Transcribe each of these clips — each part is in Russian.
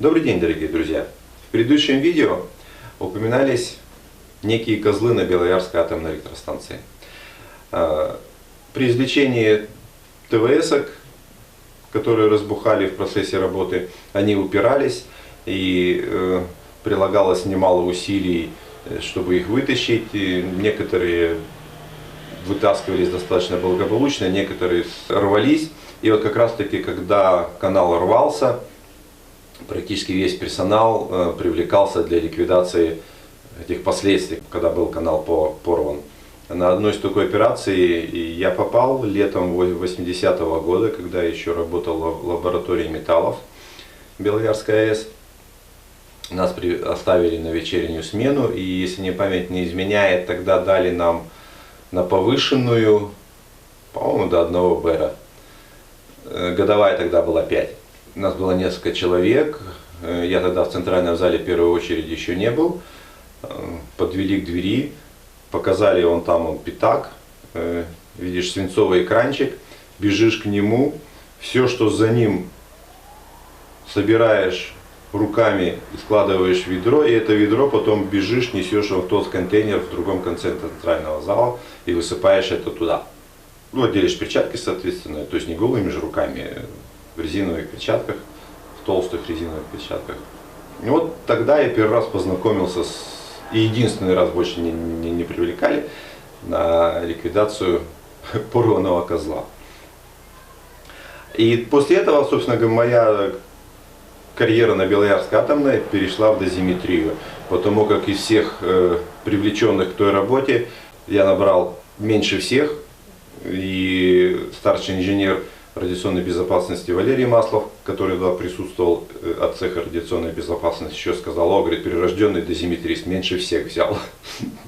Добрый день, дорогие друзья! В предыдущем видео упоминались некие козлы на Белоярской атомной электростанции. При извлечении ТВС-ок, которые разбухали в процессе работы, они упирались и прилагалось немало усилий, чтобы их вытащить. И некоторые вытаскивались достаточно благополучно, некоторые рвались. И вот как раз таки, когда канал рвался, практически весь персонал привлекался для ликвидации этих последствий, когда был канал порван. На одной из такой операции я попал летом 80-го года, когда еще работал в лаборатории металлов Белоярской АЭС. Нас оставили на вечернюю смену, и если мне память не изменяет, тогда дали нам на повышенную, по-моему, до 1 бэра. Годовая тогда была 5. У нас было несколько человек. Я тогда в центральном зале в первую очередь еще не был. Подвели к двери, показали он пятак, видишь свинцовый экранчик, бежишь к нему, все, что за ним, собираешь руками и складываешь в ведро, и это ведро потом бежишь, несешь его в тот контейнер в другом конце центрального зала и высыпаешь это туда. Ну, делишь перчатки, соответственно, то есть не голыми же руками, в резиновых перчатках, в толстых резиновых перчатках. И вот тогда я первый раз познакомился и единственный раз больше не привлекали на ликвидацию порванного козла. И после этого, собственно говоря, моя карьера на Белоярской атомной перешла в дозиметрию, потому как из всех привлеченных к той работе я набрал меньше всех, и старший инженер радиационной безопасности Валерий Маслов, который туда присутствовал от цеха радиационной безопасности, еще сказал: о, говорит, прирожденный дозиметрист, меньше всех взял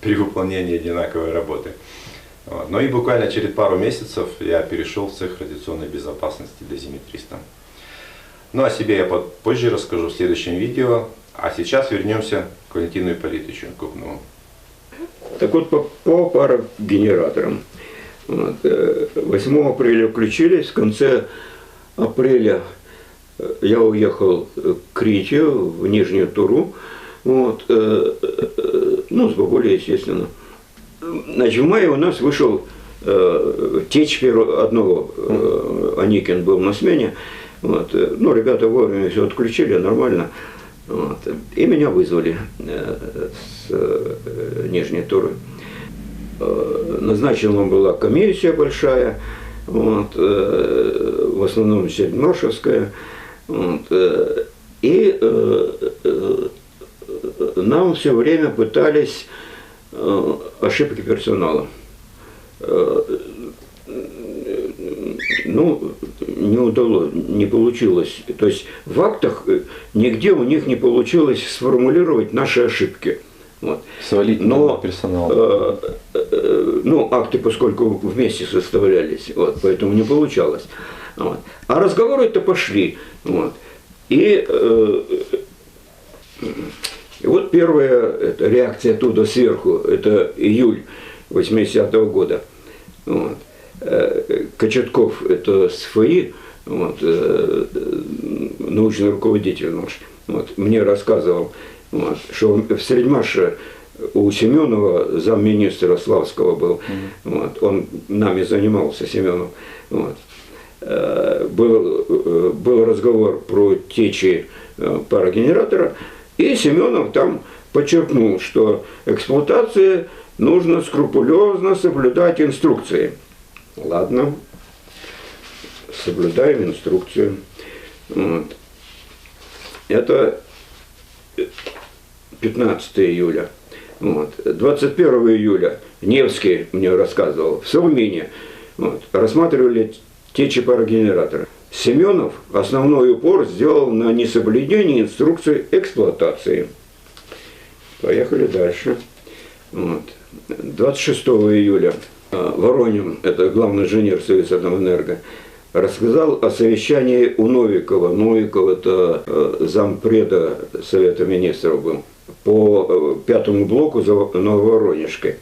при выполнении одинаковой работы. Вот. Ну и буквально через пару месяцев я перешел в цех радиационной безопасности дозиметристом. Ну о себе я позже расскажу в следующем видео, а сейчас вернемся к Валентину Ипполитовичу Купнову. Так вот, по парогенераторам. Вот, 8 апреля включились, в конце апреля я уехал к Рите в Нижнюю Туру, вот, ну, с бабулей, естественно. Значит, в мае у нас вышел течь одного, Аникин был на смене, вот, ну, ребята вовремя все отключили, нормально, вот, и меня вызвали с Нижней Туры. Назначена была комиссия большая, вот, в основном Сельмашевская, вот, и нам все время пытались ошибки персонала. Ну, не удалось, не получилось. То есть в актах нигде у них не получилось сформулировать наши ошибки. Вот. Свалить на персонал. Ну, акты, поскольку вместе составлялись, вот, поэтому не получалось. Вот. А разговоры-то пошли. Вот. И вот первая реакция оттуда сверху, это июль 80-го года. Вот. Кочетков, это СФИ, вот, научный руководитель наш, вот, мне рассказывал, вот, что в Средьмаше у Семенова, замминистра Славского был, вот, он нами занимался, Семенов, вот, был разговор про течи парогенератора, и Семенов там подчеркнул, что эксплуатации нужно скрупулезно соблюдать инструкции. Ладно, соблюдаем инструкцию. Вот. Это 15 июля. Вот. 21 июля Невский мне рассказывал, в Совмине, вот, рассматривали течи парогенератора. Семенов основной упор сделал на несоблюдении инструкции эксплуатации. Поехали дальше. Вот. 26 июля Воронин, это главный инженер Союзатомэнерго, рассказал о совещании у Новикова. Новиков это зампреда Совета Министров был, по 5-му блоку за Нововоронежкой.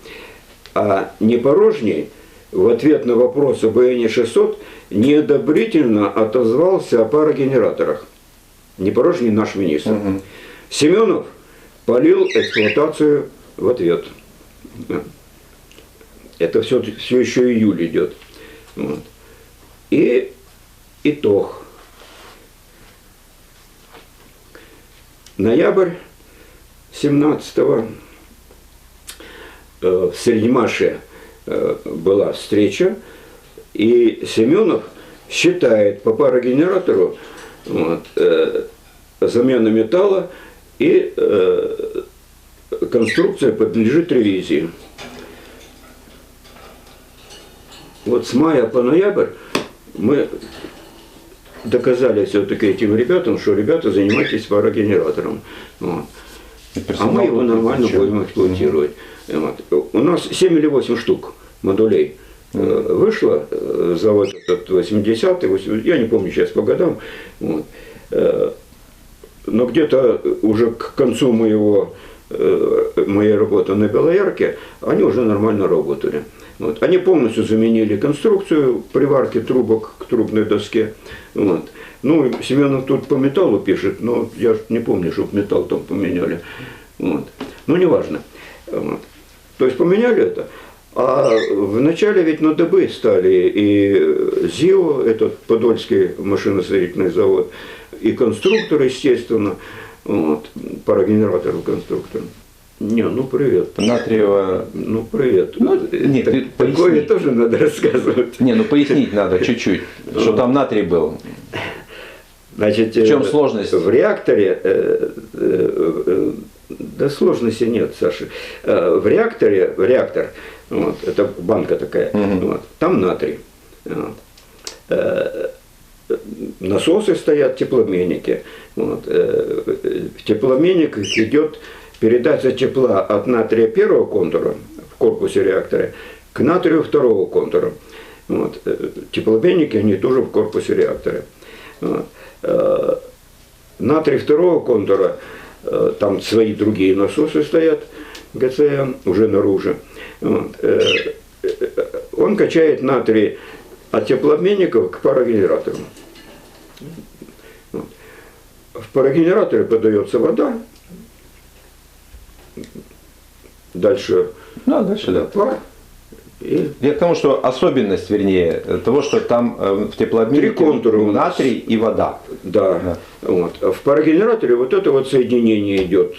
А Непорожний в ответ на вопрос об АН-600 неодобрительно отозвался о парогенераторах. Непорожний наш министр. Семенов полил эксплуатацию в ответ. Это все еще июль идет. Вот. И итог. Ноябрь 17-го в Среднемаше была встреча, и Семенов считает по парогенератору вот, замена металла, и конструкция подлежит ревизии. Вот с мая по ноябрь мы доказали все-таки этим ребятам, что ребята занимайтесь парогенератором. Вот. А мы его нормально будем эксплуатировать. Вот. У нас 7 или 8 штук модулей вышло за вот этот 80-й, я не помню сейчас по годам. Вот. Но где-то уже к концу моей работы на Белоярке они уже нормально работали. Вот. Они полностью заменили конструкцию приварки трубок к трубной доске. Вот. Ну, Семенов тут по металлу пишет, но я не помню, чтобы металл там поменяли. Вот. Ну, неважно. Вот. То есть поменяли это. А вначале ведь на ДБ стали и ЗИО, этот Подольский машиностроительный завод, и конструктор, естественно, вот, парогенераторов конструктор. Не, ну привет. Натриева. Ну привет. Ну, нет, такое тоже надо рассказывать. Не, ну пояснить надо чуть-чуть, что там натрий был. Значит, в чем сложность? В реакторе, да сложности нет, Саша. В реактор, вот, это банка такая, вот, там натрий. Вот. Насосы стоят, теплообменники. Вот. В теплообменниках идет передача тепла от натрия первого контура в корпусе реактора к натрию второго контура. Вот. Теплообменники, они тоже в корпусе реактора. Вот. Натрий второго контура, там свои другие насосы стоят, ГЦМ, уже наружу. Вот. Он качает натрий от теплообменников к парогенератору. Вот. В парогенераторе подается вода, дальше, да. пар. И Я к тому, что особенность, вернее, того, что там в теплообменнике 3 контура у нас. натрий и вода. Да. Вот. В парогенераторе вот это вот соединение идет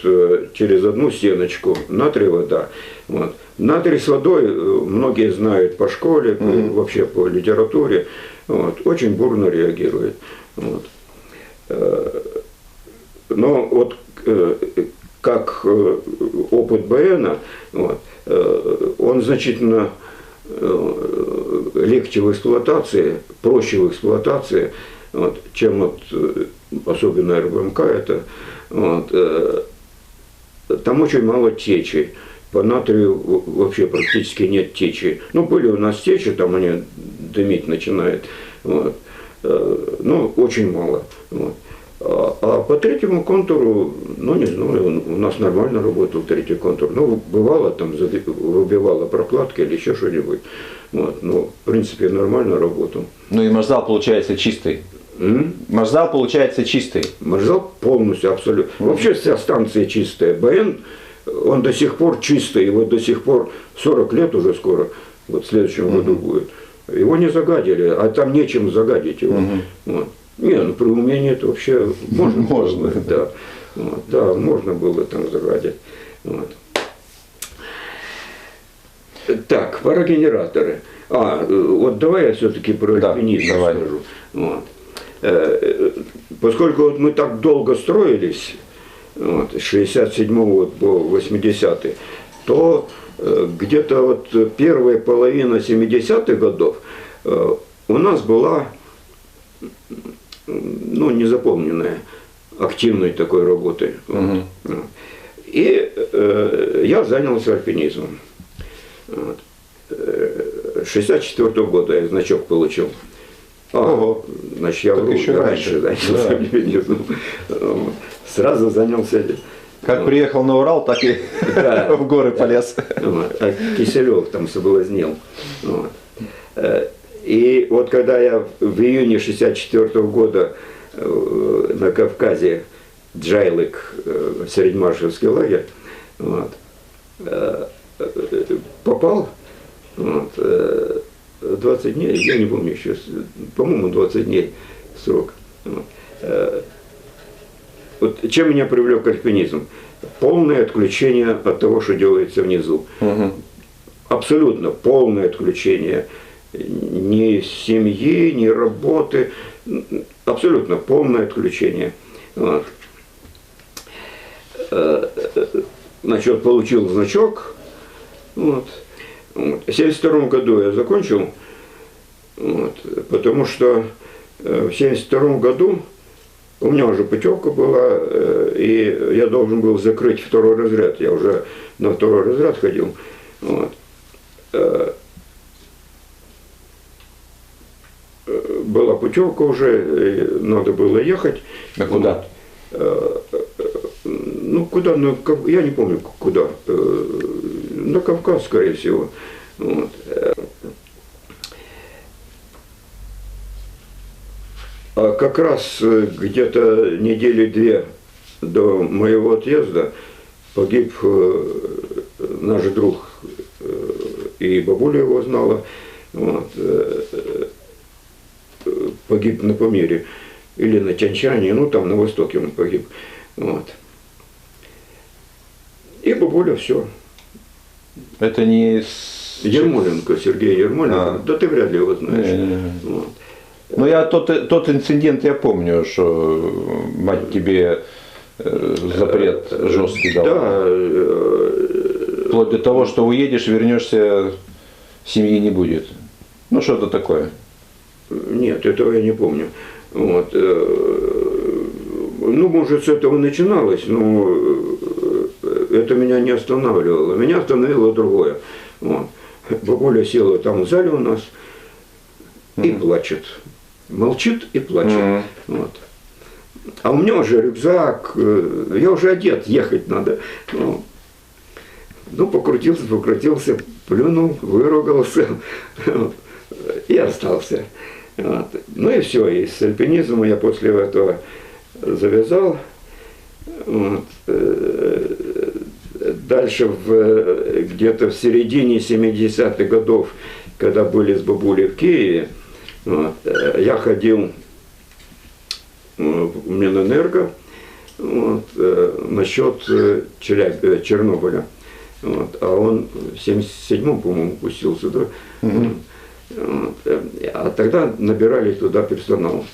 через одну стеночку, натрий, вода. Вот. Натрий с водой многие знают по школе, вообще по литературе, вот, очень бурно реагирует. Вот. Но вот как опыт БН, вот, он значительно легче в эксплуатации, проще в эксплуатации, вот, чем вот, особенно РБМК. Это, вот, там очень мало течи. По натрию вообще практически нет течи. Ну, были у нас течи, там они дымить начинают. Вот. Ну, очень мало. Вот. А по третьему контуру, ну, не знаю, у нас нормально работал третий контур. Ну, бывало, там выбивало прокладки или еще что-нибудь. Вот. Но, в принципе, нормально работал. Ну и маршзал получается чистый. Маршзал получается чистый. Маршзал полностью, абсолютно. Вообще вся станция чистая. БН, он до сих пор чистый, его до сих пор 40 лет уже скоро, вот в следующем году будет. Его не загадили, а там нечем загадить его. Вот. Не, ну при умении это вообще можно. Можно. Да. Вот, да, можно было там загадить. Вот. Так, парогенераторы. Вот давай я все-таки про альпинизм скажу. Вот. Поскольку вот мы так долго строились, вот, с 67 по 80, то где-то вот первая половина 70-х годов у нас была, ну, незапомненная активной такой работой. Вот. И я занялся альпинизмом. Вот. 64 года я значок получил. Значит, я раньше занялся альпинизмом. Сразу занялся. Как приехал на Урал, так и в горы полез. А Киселев там соблазнил. Вот. И вот когда я в июне 64 года на Кавказе, Джайлык, Середмаршевский лагерь, вот, попал, вот, 20 дней, я не помню еще, по-моему, 20 дней срок. Вот чем меня привлек альпинизм? Полное отключение от того, что делается внизу. Абсолютно полное отключение. Ни семьи, ни работы. Абсолютно полное отключение. Вот. Значит, получил значок. Вот. В 1972 году я закончил. Вот. Потому что в 1972 году у меня уже путевка была, и я должен был закрыть второй разряд. Я уже на второй разряд ходил. Вот. Была путевка уже, надо было ехать. А куда? Ну, куда? Я не помню, куда. На Кавказ, скорее всего. Вот. А как раз где-то недели-две до моего отъезда погиб наш друг, и бабуля его знала, вот, погиб на Памире или на Тяньшане, ну там на востоке он погиб. Вот. И бабуля все. Это не... Ермоленко, Сергей Ермоленко, да ты вряд ли его знаешь. Вот. Ну, я тот инцидент я помню, что мать тебе запрет жесткий дала. Да. Вплоть до того, что уедешь, вернешься, семьи не будет. Ну, что-то такое. Нет, этого я не помню. Вот. Ну, может, с этого начиналось, но это меня не останавливало. Меня остановило другое. Вот. Бабуля села там в зале у нас и плачет. Молчит и плачет. Вот. А у меня уже рюкзак, я уже одет, ехать надо. Ну, покрутился, плюнул, выругался и остался. Вот. Ну и все, и с альпинизмом я после этого завязал. Вот. Дальше где-то в середине 70-х годов, когда были с бабулей в Киеве, вот, я ходил в Минэнерго вот, насчет Чернобыля. Вот, а он в 77-м, по-моему, пустился. Да? Вот, а тогда набирали туда персонал.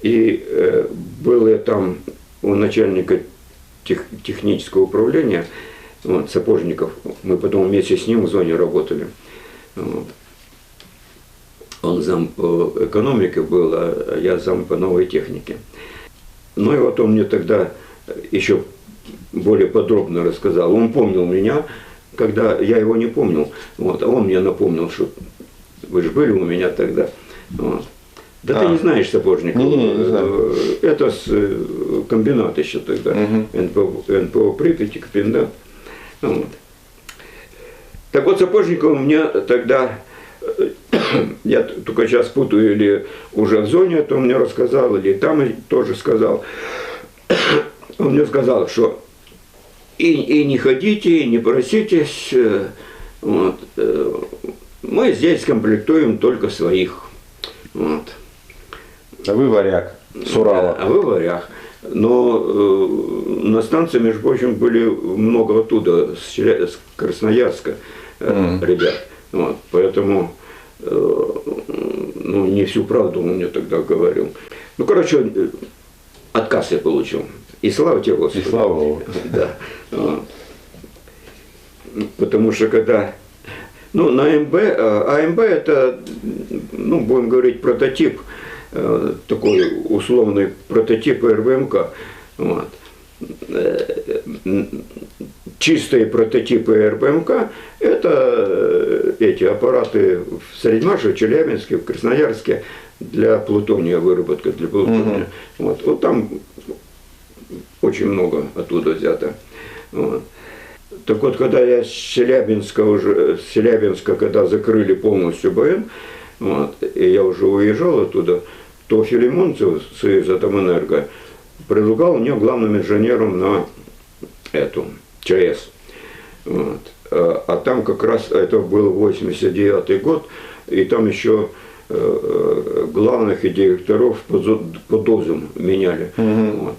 И был я там у начальника технического управления, вот, Сапожников. Мы потом вместе с ним в зоне работали. Вот. Он зам по экономике был, а я зам по новой технике. Ну и вот он мне тогда еще более подробно рассказал. Он помнил меня, когда я его не помнил. Вот, а он мне напомнил, что вы же были у меня тогда. Вот. Да ты не знаешь Сапожникова. Не знаю. Это с комбинат еще тогда. НПО Припять, комбинат. Вот. Так вот, Сапожников мне тогда, я только сейчас путаю, или уже в зоне, то он мне рассказал, или там тоже сказал. Он мне сказал, что и не ходите, и не проситесь. Вот. Мы здесь комплектуем только своих. Вот. А вы варяг с Урала. А вы варяг. Но на станции, между прочим, были много оттуда, с Красноярска ребят. Вот. Поэтому ну, не всю правду он мне тогда говорил. Ну, короче, отказ я получил. И слава тебе, Господи. И слава Богу. Да. Вот. Потому что когда... Ну, на АМБ, АМБ это, ну, будем говорить, прототип, такой условный прототип РБМК. Вот. Чистые прототипы РБМК – это эти аппараты в Средмаше, в Челябинске, в Красноярске для плутония, выработка для плутония. Вот. Вот там очень много оттуда взято. Вот. Так вот, когда я с Челябинска, когда закрыли полностью БН, вот, и я уже уезжал оттуда, то Филимонцев, Союзатомэнерго, предлагал меня главным инженером на эту ЧАЭС. Вот. А там как раз, это был 89-й год, и там еще главных и директоров по дозам меняли. Вот.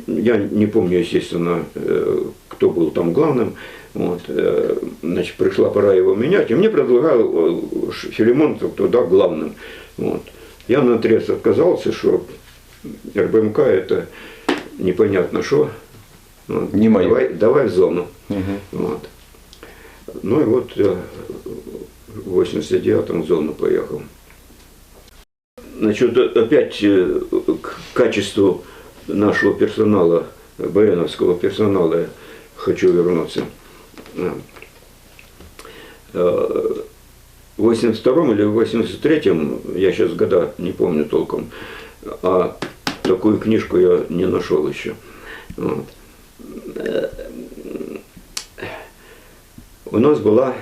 Я не помню, естественно, кто был там главным. Вот. Значит, пришла пора его менять, и мне предлагал Филимонцев туда главным. Вот. Я наотрез отказался, что РБМК это непонятно что. Вот. Не мое. Давай в зону. Вот. Ну и вот я в 89-м в зону поехал. Значит, опять к качеству нашего персонала, БНовского персонала, я хочу вернуться. В 82-м или в 83-м, я сейчас года не помню толком, а такую книжку я не нашел еще. Вот. У нас была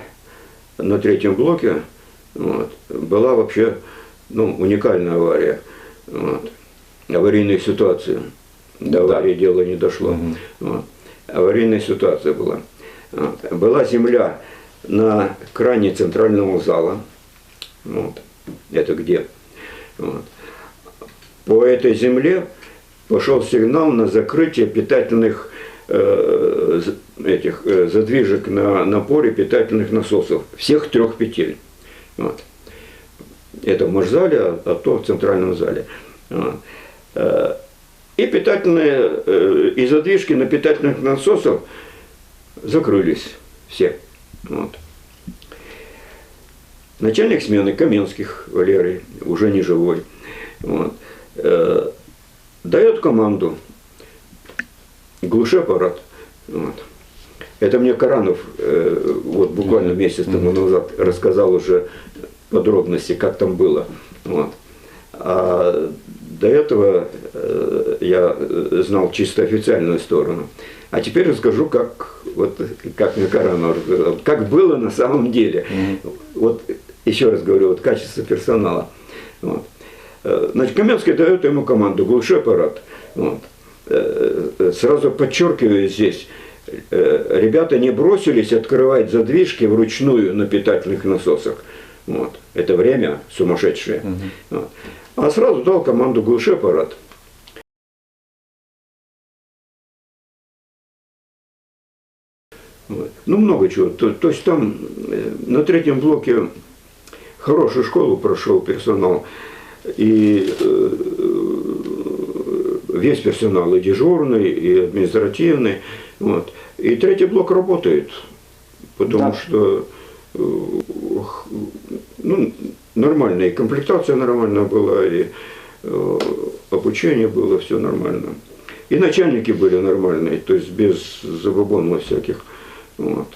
на третьем блоке, вот, была вообще уникальная авария. Вот. Аварийная ситуация. До аварии дело не дошло. Вот. Аварийная ситуация была. Вот. Была земля на кране центрального зала. Вот. Это где? Вот. По этой земле пошел сигнал на закрытие питательных задвижек на напоре питательных насосов. Всех 3 петель. Вот. Это в Машзале, а то в центральном зале. Вот. И питательные, и задвижки на питательных насосах закрылись все. Вот. Начальник смены Каменских Валерий, уже не живой, вот, дает команду: глуши аппарат. Вот. Это мне Каранов вот буквально месяц тому назад рассказал уже подробности, как там было. Вот. А до этого я знал чисто официальную сторону. А теперь расскажу, как мне Каранов рассказал, как было на самом деле. Вот еще раз говорю, вот качество персонала. Вот. Значит, Каменский дает ему команду: глуши аппарат. Вот. Сразу подчеркиваю здесь, ребята не бросились открывать задвижки вручную на питательных насосах. Вот. Это время сумасшедшее. Вот. А сразу дал команду: глуши аппарат. Вот. Ну, много чего. То есть там на третьем блоке хорошую школу прошел персонал. И весь персонал, и дежурный, и административный. Вот. И третий блок работает, потому что нормальная, и комплектация нормальная была, и обучение было, все нормально. И начальники были нормальные, то есть без забубонов всяких. Вот.